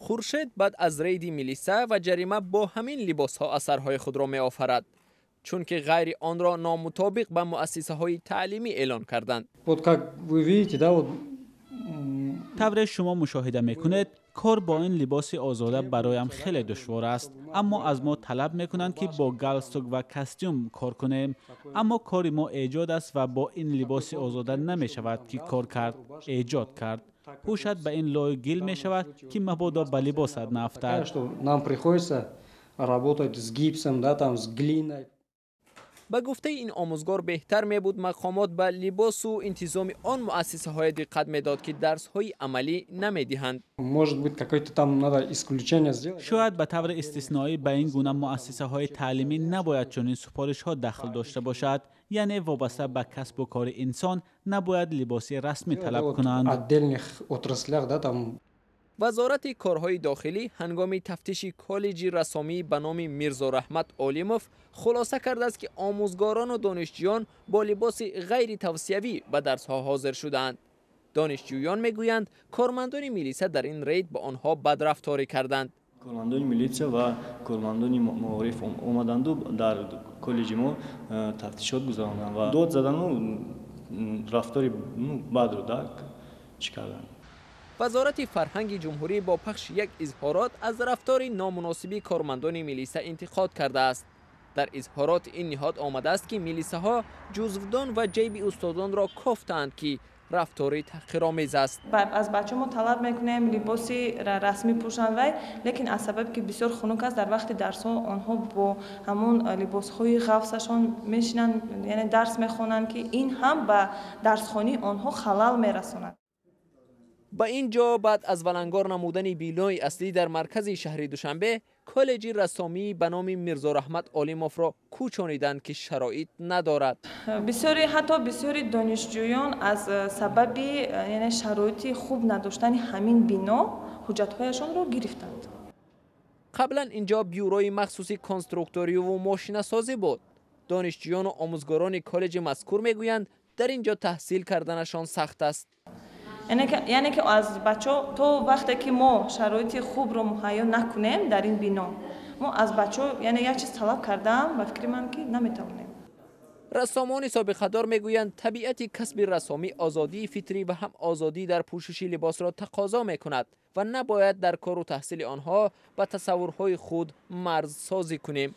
خورشید بعد از رید میلیسا و جریمه با همین لباس ها اثرهای خود را می آفرد، چون که غیر آن را نامطابق به مؤسسه های تعلیمی اعلان کردند. طور شما مشاهده میکنید کار با این لباس آزاده برایم خیلی دشوار است، اما از ما طلب میکنند که با گالستوک و کاستیوم کار کنیم، اما کار ما ایجاد است و با این لباس آزاده نمی شود که کار کرد ایجاد کرد. پوشت به این لای گل می شود که مبادا به لباست نفتد. به گفته این آموزگار بهتر می بود مقامات به لباس و انتظام آن مؤسسه های دقت میداد که درس های عملی نمی دهند. شاید به طور استثنایی به این گونه مؤسسه های تعلیمی نباید چنین سفارش ها دخل داشته باشد، یعنی وابسته به کسب و کار انسان نباید لباسی رسمی طلب کنند. وزارت کارهای داخلی هنگام تفتیش کالج رسامی به نام میرزا رحمت عالیموف خلاصه کرده است که آموزگاران و دانشجویان با لباس غیر توصیوی به درس ها حاضر شدند. دانشجویان میگویند کارمندان میلیسا در این رید با آنها بدرفتاری کردند. کارمندان میلیسا و کارمندان معارف اومدند و در کالج ما تفتیشات گذراندند و داد زدن و رفتاری بد رو درک کردند. وزارت فرهنگ جمهوری با پخش یک اظهارات از رفتار نامناسبی کارمندان میلیسا انتقاد کرده است. در اظهارات این نهاد آمده است که میلیسا ها جزودان و جیب استادان را کافتند که رفتاری تحقیرآمیز است. از بچه ما طلب میکنیم لباسی رسمی پوشند وی، لیکن از سبب که بسیار خنک است در وقت درس ها آنها با همون لباس های غوصشان میشینند، یعنی درس میخوانند که این هم به درسخوانی آنها خلل میرساند. با اینجا بعد از ولنگار نمودن بینای اصلی در مرکز شهر دوشنبه، کالج رسامی به نام میرزا رحمت عالیموف را کوچانیدند که شرایط ندارد. حتی بسیاری دانشجویان از سبب یعنی شرایط خوب نداشتن همین بنا حجت‌هایشان را گرفتند. قبلا اینجا بیوروی مخصوصی کنسترکتوری و ماشینه سازی بود. دانشجویان و آموزگاران کالج مذکور میگویند در اینجا تحصیل کردنشان سخت است. یعنی که از بچه‌ها تو وقتی که ما شرایط خوب رو مهیا نکنیم در این بنا، ما از بچه‌ها یعنی یک چیز طلب کردم و فکر من که نمیتونیم. رسامان سابقه دار میگویند طبیعت کسب رسامی آزادی فطری و هم آزادی در پوشش لباس را تقاضا میکند و نباید در کار و تحصیل آنها به تصورهای خود مرز سازی کنیم.